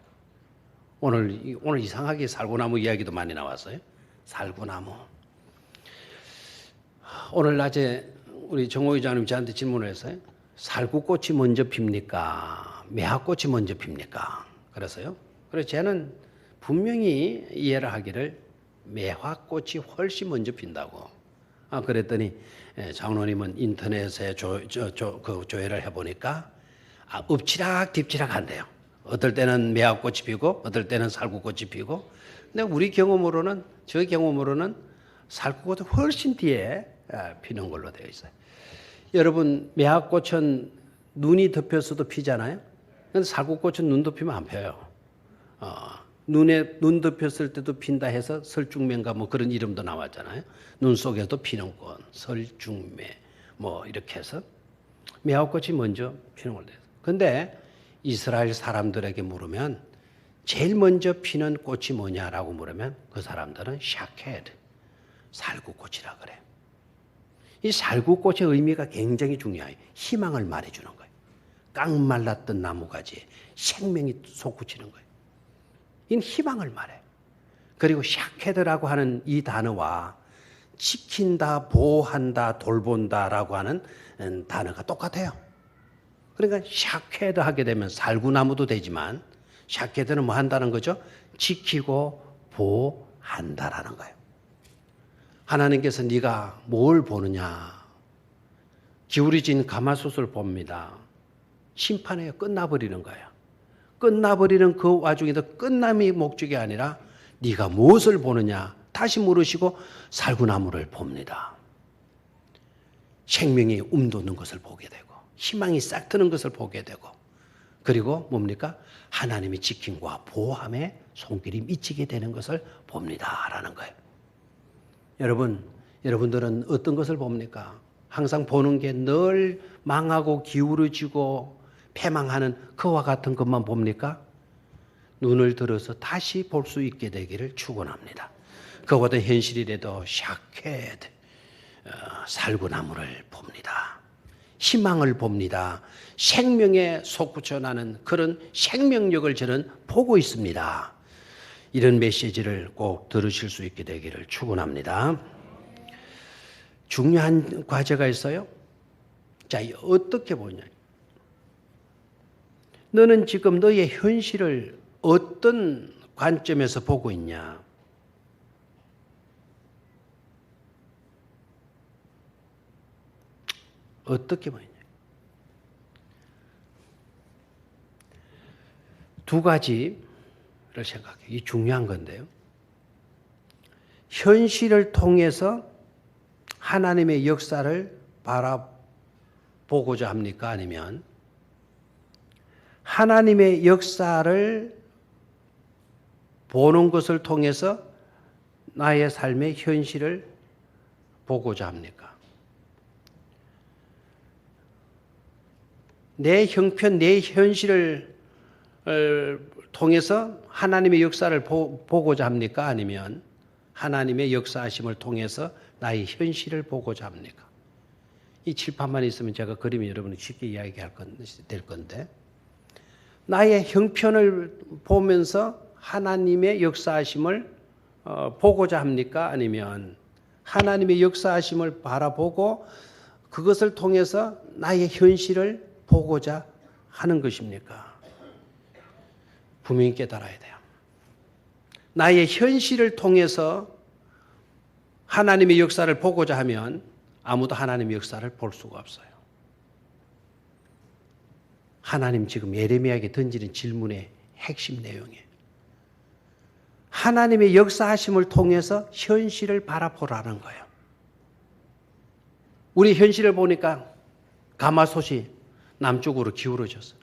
오늘 이상하게 살구나무 이야기도 많이 나왔어요. 살구나무. 오늘 낮에 우리 정호 의장님 저한테 질문을 했어요. 살구꽃이 먼저 핍니까? 매화꽃이 먼저 핍니까? 그래서요. 그래서 저는 분명히 이해를 하기를 매화꽃이 훨씬 먼저 핀다고. 그랬더니 장로님은 인터넷에 조회를 해보니까 엎치락 뒤치락 한대요. 어떨 때는 매화꽃이 피고 어떨 때는 살구꽃이 피고. 근데 우리 경험으로는 저 경험으로는 살구꽃이 훨씬 뒤에 피는 걸로 되어 있어요. 여러분 매화꽃은 눈이 덮였어도 피잖아요. 근데 살구꽃은 눈 덮이면 안 펴요. 눈 덮였을 때도 핀다 해서 설중매인가 뭐 그런 이름도 나왔잖아요. 눈 속에도 피는 꽃, 설중매 뭐 이렇게 해서 매화꽃이 먼저 피는 걸로 돼요. 근데 이스라엘 사람들에게 물으면 제일 먼저 피는 꽃이 뭐냐라고 물으면 그 사람들은 샤케드, 살구꽃이라 그래요. 이 살구꽃의 의미가 굉장히 중요해요. 희망을 말해주는 거예요. 깡말랐던 나무가지에 생명이 솟구치는 거예요. 이는 희망을 말해요. 그리고 샤케드라고 하는 이 단어와 지킨다, 보호한다, 돌본다라고 하는 단어가 똑같아요. 그러니까 샤케드 하게 되면 살구나무도 되지만 샤케드는 뭐 한다는 거죠? 지키고 보호한다라는 거예요. 하나님께서 네가 뭘 보느냐? 기울어진 가마솥을 봅니다. 심판에 끝나버리는 거예요. 끝나버리는 그 와중에도 끝남이 목적이 아니라 네가 무엇을 보느냐? 다시 물으시고 살구나무를 봅니다. 생명이 움돋는 것을 보게 되고 희망이 싹 트는 것을 보게 되고 그리고 뭡니까? 하나님의 지킴과 보호함에 손길이 미치게 되는 것을 봅니다. 라는 거예요. 여러분들은 어떤 것을 봅니까? 항상 보는 게 늘 망하고 기울어지고 패망하는 그와 같은 것만 봅니까? 눈을 들어서 다시 볼 수 있게 되기를 축원합니다. 그보다 현실이라도 샤케드, 살구나무를 봅니다. 희망을 봅니다. 생명에 솟구쳐 나는 그런 생명력을 저는 보고 있습니다. 이런 메시지를 꼭 들으실 수 있게 되기를 축원합니다. 중요한 과제가 있어요. 자, 어떻게 보냐? 너는 지금 너의 현실을 어떤 관점에서 보고 있냐? 어떻게 보이냐? 두 가지를 생각해요. 이 중요한 건데요. 현실을 통해서 하나님의 역사를 바라보고자 합니까? 아니면 하나님의 역사를 보는 것을 통해서 나의 삶의 현실을 보고자 합니까? 내 형편, 내 현실을 통해서 하나님의 역사를 보고자 합니까? 아니면 하나님의 역사하심을 통해서 나의 현실을 보고자 합니까? 이 칠판만 있으면 제가 그림이 여러분이 쉽게 이야기할 될 건데 나의 형편을 보면서 하나님의 역사하심을 보고자 합니까? 아니면 하나님의 역사하심을 바라보고 그것을 통해서 나의 현실을 보고자 하는 것입니까? 분명히 깨달아야 돼요. 나의 현실을 통해서 하나님의 역사를 보고자 하면 아무도 하나님의 역사를 볼 수가 없어요. 하나님 지금 예레미야에게 던지는 질문의 핵심 내용이에요. 하나님의 역사하심을 통해서 현실을 바라보라는 거예요. 우리 현실을 보니까 가마솥이 남쪽으로 기울어졌어요.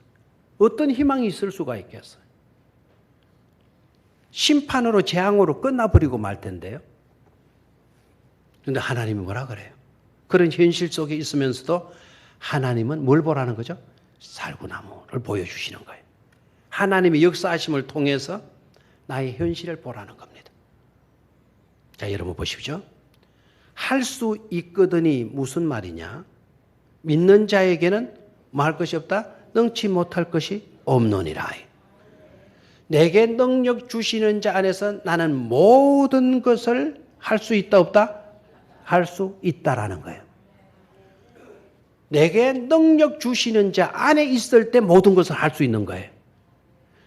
어떤 희망이 있을 수가 있겠어요? 심판으로 재앙으로 끝나버리고 말 텐데요. 그런데 하나님이 뭐라 그래요? 그런 현실 속에 있으면서도 하나님은 뭘 보라는 거죠? 살구나무를 보여주시는 거예요. 하나님의 역사하심을 통해서 나의 현실을 보라는 겁니다. 자, 여러분 보십시오. 할 수 있거든이 무슨 말이냐? 믿는 자에게는 뭐 할 것이 없다? 능치 못할 것이 없느니라. 내게 능력 주시는 자 안에서 나는 모든 것을 할 수 있다 없다? 할 수 있다라는 거예요. 내게 능력 주시는 자 안에 있을 때 모든 것을 할 수 있는 거예요.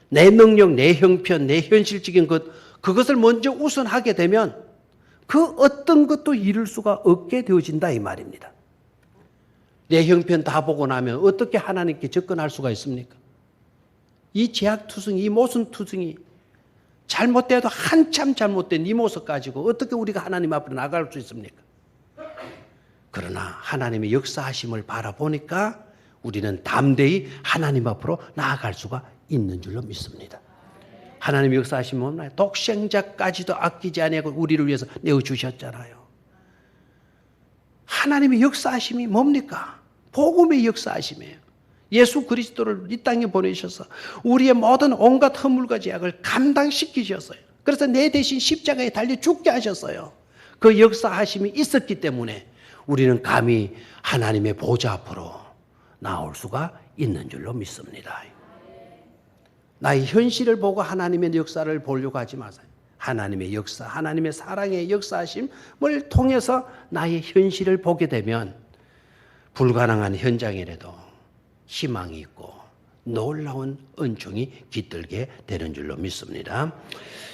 내 능력, 내 형편, 내 현실적인 것, 그것을 먼저 우선하게 되면 그 어떤 것도 이룰 수가 없게 되어진다 이 말입니다. 내 형편 다 보고 나면 어떻게 하나님께 접근할 수가 있습니까? 이 제약투성이, 이 모순투성이 잘못돼도 한참 잘못된 이 모습 가지고 어떻게 우리가 하나님 앞으로 나갈 수 있습니까? 그러나 하나님의 역사하심을 바라보니까 우리는 담대히 하나님 앞으로 나아갈 수가 있는 줄로 믿습니다. 하나님의 역사하심은 없나요? 독생자까지도 아끼지 아니하고 우리를 위해서 내어주셨잖아요. 하나님의 역사하심이 뭡니까? 복음의 역사하심이에요. 예수 그리스도를 이 땅에 보내셔서 우리의 모든 온갖 허물과 죄악을 감당시키셨어요. 그래서 내 대신 십자가에 달려 죽게 하셨어요. 그 역사하심이 있었기 때문에 우리는 감히 하나님의 보좌 앞으로 나올 수가 있는 줄로 믿습니다. 나의 현실을 보고 하나님의 역사를 보려고 하지 마세요. 하나님의 역사, 하나님의 사랑의 역사하심을 통해서 나의 현실을 보게 되면 불가능한 현장이라도 희망이 있고 놀라운 은총이 깃들게 되는 줄로 믿습니다.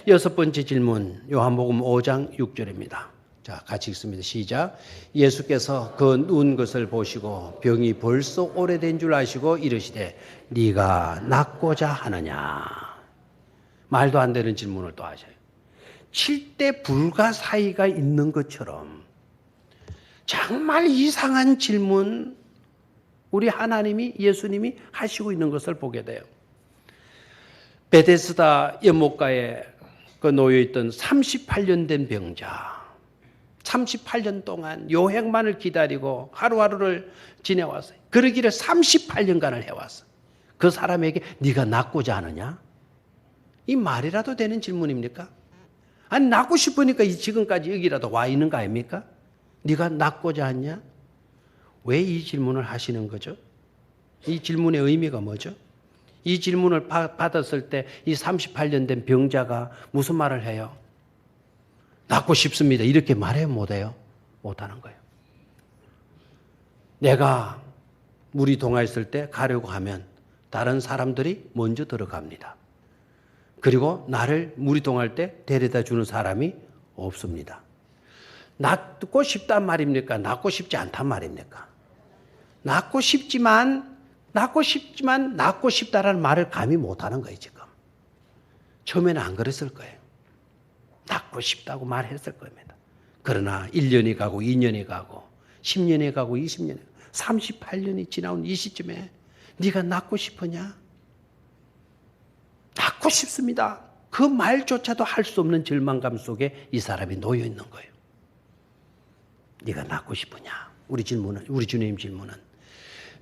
여섯 번째 질문, 요한복음 5장 6절입니다. 자, 같이 읽습니다. 시작. 예수께서 그 누운 것을 보시고 병이 벌써 오래된 줄 아시고 이르시되 네가 낫고자 하느냐. 말도 안 되는 질문을 또 하셔요. 7대 불가사의가 있는 것처럼 정말 이상한 질문 우리 하나님이 예수님이 하시고 있는 것을 보게 돼요. 베데스다 연못가에 그 놓여있던 38년 된 병자, 38년 동안 요행만을 기다리고 하루하루를 지내왔어요. 그러기를 38년간을 해왔어요. 그 사람에게 네가 낫고자 하느냐? 이 말이라도 되는 질문입니까? 아니 낫고 싶으니까 지금까지 여기라도 와 있는 거 아닙니까? 네가 낫고자 하냐? 왜 이 질문을 하시는 거죠? 이 질문의 의미가 뭐죠? 이 질문을 받았을 때 이 38년 된 병자가 무슨 말을 해요? 낫고 싶습니다. 이렇게 말해요? 못해요? 못하는 거예요. 내가 물이 동하였을 때 가려고 하면 다른 사람들이 먼저 들어갑니다. 그리고 나를 물이 동할 때 데려다 주는 사람이 없습니다. 낫고 싶단 말입니까? 낫고 싶지 않단 말입니까? 낫고 싶지만 낫고 싶다라는 말을 감히 못하는 거예요, 지금. 처음에는 안 그랬을 거예요. 낫고 싶다고 말했을 겁니다. 그러나 1년이 가고 2년이 가고 10년이 가고 20년이 가고 38년이 지나온 이 시점에 네가 낫고 싶으냐? 낫고 싶습니다. 그 말조차도 할 수 없는 절망감 속에 이 사람이 놓여 있는 거예요. 네가 낫고 싶으냐? 우리 주님 질문은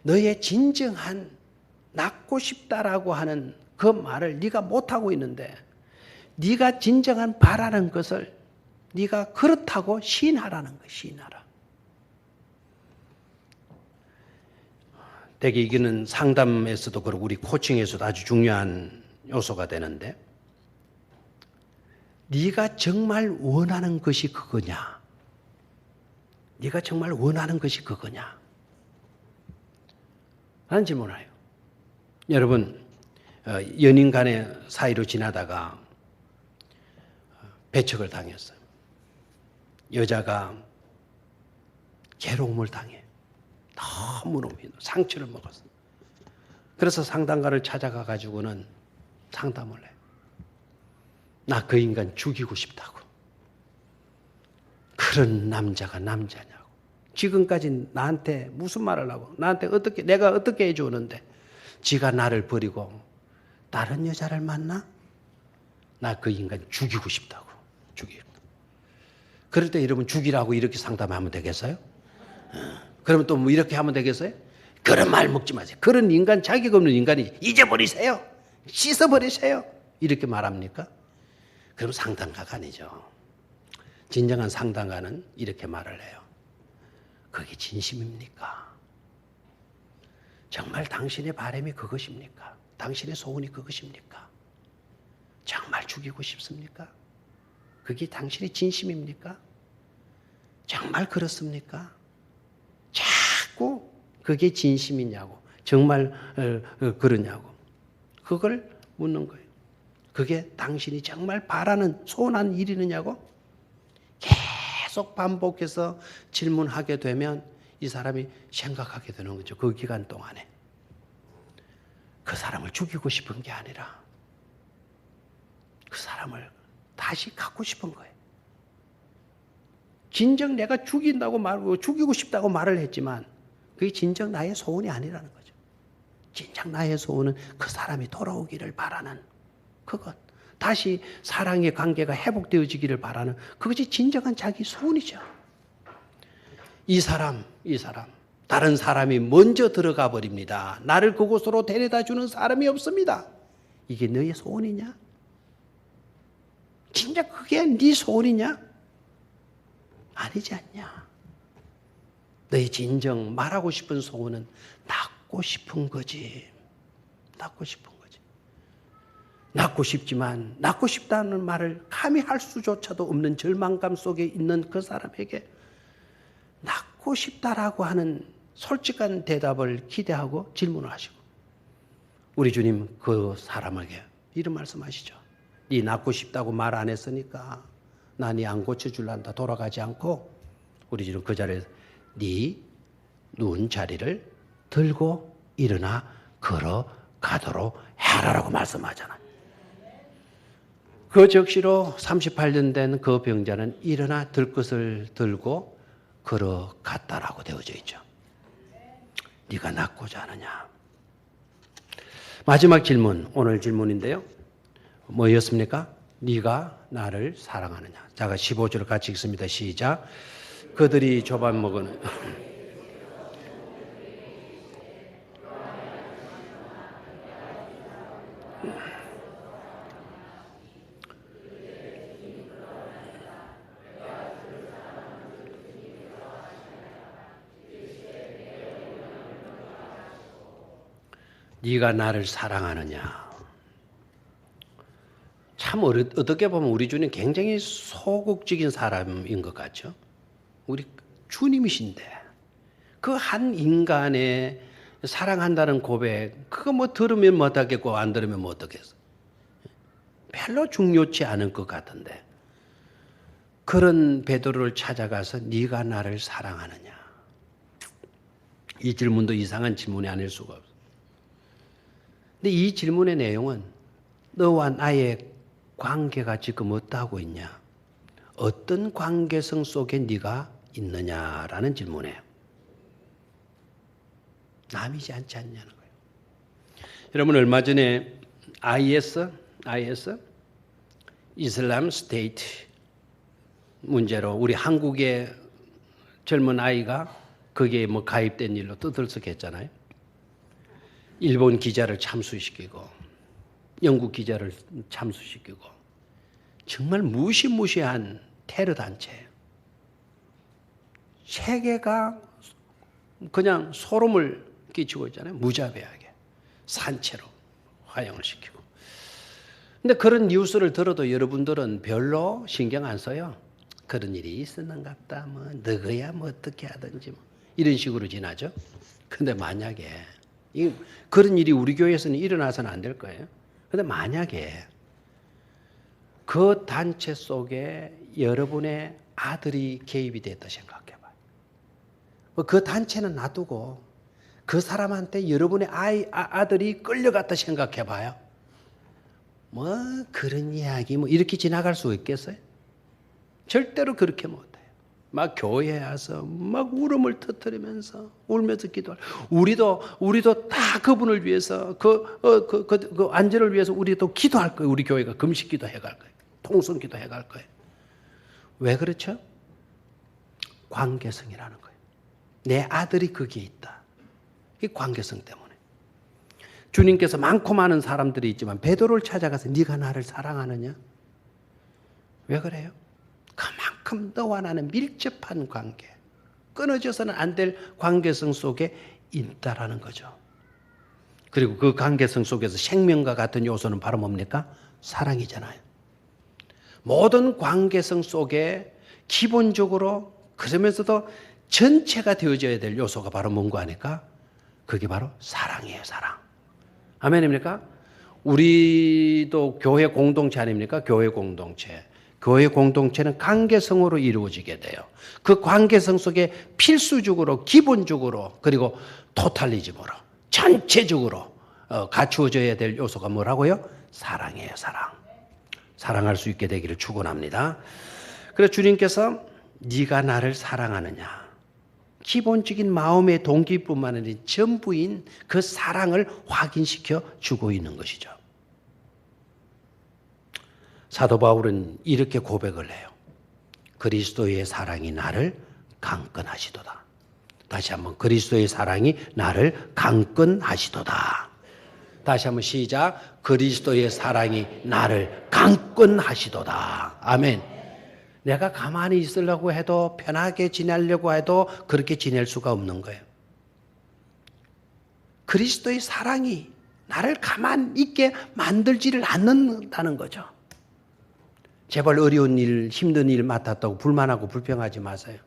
너의 진정한 낫고 싶다라고 하는 그 말을 네가 못하고 있는데 네가 진정한 바라는 것을 네가 그렇다고 시인하라는 거야. 시인하라. 대개 이거는 상담에서도 그렇고 우리 코칭에서도 아주 중요한 요소가 되는데 네가 정말 원하는 것이 그거냐? 네가 정말 원하는 것이 그거냐? 라는 질문을 해요. 여러분, 연인 간의 사이로 지나다가 배척을 당했어요. 여자가 괴로움을 당해. 너무너무 상처를 먹었어요. 그래서 상담가를 찾아가 가지고는 상담을 해요. 나 그 인간 죽이고 싶다고. 그런 남자가 남자냐고. 지금까지 나한테 무슨 말을 하고 나한테 내가 어떻게 해주는데 지가 나를 버리고 다른 여자를 만나? 나 그 인간 죽이고 싶다고. 죽이고. 그럴 때 여러분 죽이라고 이렇게 상담하면 되겠어요? 그러면 또 뭐 이렇게 하면 되겠어요? 그런 말 먹지 마세요. 그런 인간, 자격 없는 인간이 잊어버리세요. 씻어버리세요. 이렇게 말합니까? 그럼 상담가가 아니죠. 진정한 상담가는 이렇게 말을 해요. 그게 진심입니까? 정말 당신의 바람이 그것입니까? 당신의 소원이 그것입니까? 정말 죽이고 싶습니까? 그게 당신의 진심입니까? 정말 그렇습니까? 자꾸 그게 진심이냐고, 정말 그러냐고, 그걸 묻는 거예요. 그게 당신이 정말 바라는 소원한 일이느냐고 계속 반복해서 질문하게 되면 이 사람이 생각하게 되는 거죠. 그 기간 동안에. 그 사람을 죽이고 싶은 게 아니라 그 사람을 다시 갖고 싶은 거예요. 진정 내가 죽인다고 말하고 죽이고 싶다고 말을 했지만 그게 진정 나의 소원이 아니라는 거죠. 진정 나의 소원은 그 사람이 돌아오기를 바라는 그것. 다시 사랑의 관계가 회복되어지기를 바라는 그것이 진정한 자기 소원이죠. 이 사람 다른 사람이 먼저 들어가 버립니다. 나를 그곳으로 데려다 주는 사람이 없습니다. 이게 너의 소원이냐? 진짜 그게 네 소원이냐? 아니지 않냐? 너의 진정 말하고 싶은 소원은 낳고 싶은 거지. 낳고 싶은 거지. 낳고 싶지만 낳고 싶다는 말을 감히 할 수조차도 없는 절망감 속에 있는 그 사람에게 낳고 싶다라고 하는 솔직한 대답을 기대하고 질문을 하시고 우리 주님 그 사람에게 이런 말씀하시죠. 네 낳고 싶다고 말 안 했으니까 나 네 안 고쳐줄란다. 돌아가지 않고 우리 주님 그 자리에 네 누운 자리를 들고 일어나 걸어가도록 해라라고 말씀하잖아요. 그 적시로 38년 된 그 병자는 일어나 들 것을 들고 걸어갔다라고 되어져 있죠. 네가 낫고자 하느냐. 마지막 질문, 오늘 질문인데요. 뭐였습니까? 네가 나를 사랑하느냐. 자, 15절 같이 읽습니다. 시작. 그들이 조반먹은 네가 나를 사랑하느냐. 참 어떻게 보면 우리 주님 굉장히 소극적인 사람인 것 같죠. 우리 주님이신데 그 한 인간의 사랑한다는 고백 그거 뭐 들으면 뭐 어떻겠고 안 들으면 뭐 어떻겠어. 별로 중요치 않은 것 같은데 그런 베드로를 찾아가서 네가 나를 사랑하느냐. 이 질문도 이상한 질문이 아닐 수가 없어. 근데 이 질문의 내용은 너와 나의 관계가 지금 어떠하고 있냐? 어떤 관계성 속에 네가 있느냐라는 질문이에요. 남이지 않지 않냐는 거예요. 여러분 얼마 전에 IS 이슬람 스테이트 문제로 우리 한국의 젊은 아이가 거기에 뭐 가입된 일로 떠들썩했잖아요. 일본 기자를 참수시키고 영국 기자를 참수시키고 정말 무시무시한 테러 단체예요. 세계가 그냥 소름을 끼치고 있잖아요. 무자비하게 산채로 화형을 시키고. 근데 그런 뉴스를 들어도 여러분들은 별로 신경 안 써요. 그런 일이 있었는갑다. 뭐 너거야 뭐 어떻게 하든지 뭐 이런 식으로 지나죠. 근데 만약에 그런 일이 우리 교회에서는 일어나서는 안 될 거예요. 근데 만약에 그 단체 속에 여러분의 아들이 개입이 됐다 생각해 봐요. 그 단체는 놔두고 그 사람한테 여러분의 아들이 끌려갔다 생각해 봐요. 뭐 그런 이야기 뭐 이렇게 지나갈 수 있겠어요? 절대로 그렇게 못해요. 막 교회에 와서 막 울음을 터뜨리면서 울면서 기도할. 우리도 다 그분을 위해서 그 안전을 위해서 우리도 기도할 거예요. 우리 교회가 금식 기도해 갈 거예요. 통성 기도해 갈 거예요. 왜 그렇죠? 관계성이라는 거예요. 내 아들이 거기에 있다. 이 관계성 때문에. 주님께서 많고 많은 사람들이 있지만 베드로를 찾아가서 네가 나를 사랑하느냐? 왜 그래요? 그만큼 너와 나는 밀접한 관계, 끊어져서는 안 될 관계성 속에 있다라는 거죠. 그리고 그 관계성 속에서 생명과 같은 요소는 바로 뭡니까? 사랑이잖아요. 모든 관계성 속에 기본적으로 그러면서도 전체가 되어져야 될 요소가 바로 뭔가 하니까 그게 바로 사랑이에요. 사랑. 아멘입니까? 우리도 교회 공동체 아닙니까? 교회 공동체. 교회 공동체는 관계성으로 이루어지게 돼요. 그 관계성 속에 필수적으로, 기본적으로, 그리고 토탈리즘으로, 전체적으로 갖추어져야 될 요소가 뭐라고요? 사랑이에요. 사랑. 사랑할 수 있게 되기를 축원합니다. 그래서 주님께서 네가 나를 사랑하느냐? 기본적인 마음의 동기뿐만 아니라 전부인 그 사랑을 확인시켜 주고 있는 것이죠. 사도 바울은 이렇게 고백을 해요. 그리스도의 사랑이 나를 강건하시도다. 다시 한번 그리스도의 사랑이 나를 강건하시도다. 다시 한번 시작. 그리스도의 사랑이 나를 강건하시도다. 아멘. 내가 가만히 있으려고 해도 편하게 지내려고 해도 그렇게 지낼 수가 없는 거예요. 그리스도의 사랑이 나를 가만히 있게 만들지를 않는다는 거죠. 제발 어려운 일, 힘든 일 맡았다고 불만하고 불평하지 마세요.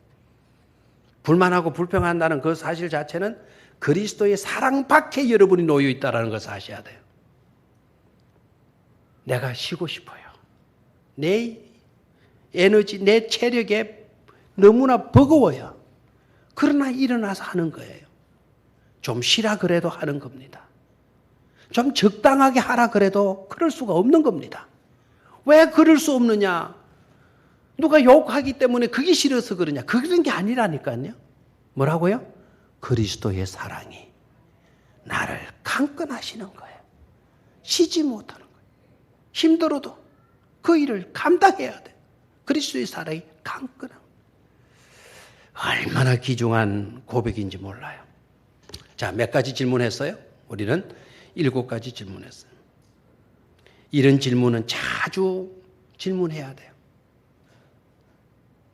불만하고 불평한다는 그 사실 자체는 그리스도의 사랑 밖에 여러분이 놓여 있다는 것을 아셔야 돼요. 내가 쉬고 싶어요. 내 에너지, 내 체력에 너무나 버거워요. 그러나 일어나서 하는 거예요. 좀 쉬라 그래도 하는 겁니다. 좀 적당하게 하라 그래도 그럴 수가 없는 겁니다. 왜 그럴 수 없느냐? 누가 욕하기 때문에 그게 싫어서 그러냐? 그런 게 아니라니까요. 뭐라고요? 그리스도의 사랑이 나를 강건하시는 거예요. 쉬지 못하는 거예요. 힘들어도 그 일을 감당해야 돼. 그리스도의 사랑이 강건한 얼마나 귀중한 고백인지 몰라요. 자, 몇 가지 질문했어요? 우리는 7가지 질문했어요. 이런 질문은 자주 질문해야 돼요.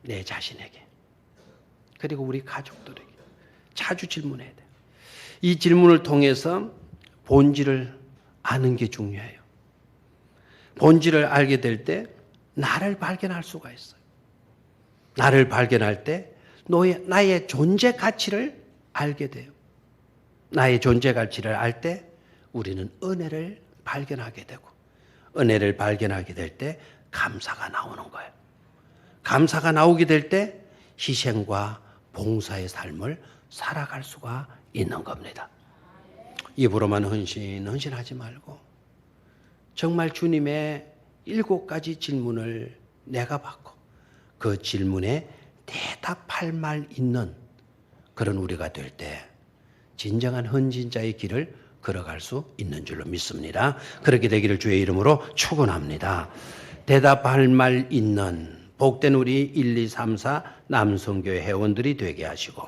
내 자신에게. 그리고 우리 가족들에게. 자주 질문해야 돼요. 이 질문을 통해서 본질을 아는 게 중요해요. 본질을 알게 될 때 나를 발견할 수가 있어요. 나를 발견할 때 나의 존재 가치를 알게 돼요. 나의 존재 가치를 알 때 우리는 은혜를 발견하게 되고 은혜를 발견하게 될 때 감사가 나오는 거예요. 감사가 나오게 될 때 희생과 봉사의 삶을 살아갈 수가 있는 겁니다. 입으로만 헌신하지 말고 정말 주님의 7가지 질문을 내가 받고 그 질문에 대답할 말 있는 그런 우리가 될 때 진정한 헌신자의 길을 걸어갈 수 있는 줄로 믿습니다. 그렇게 되기를 주의 이름으로 축원합니다. 대답할 말 있는 복된 우리 1, 2, 3, 4 남성교회 회원들이 되게 하시고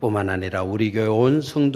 뿐만 아니라 우리 교회 온 성도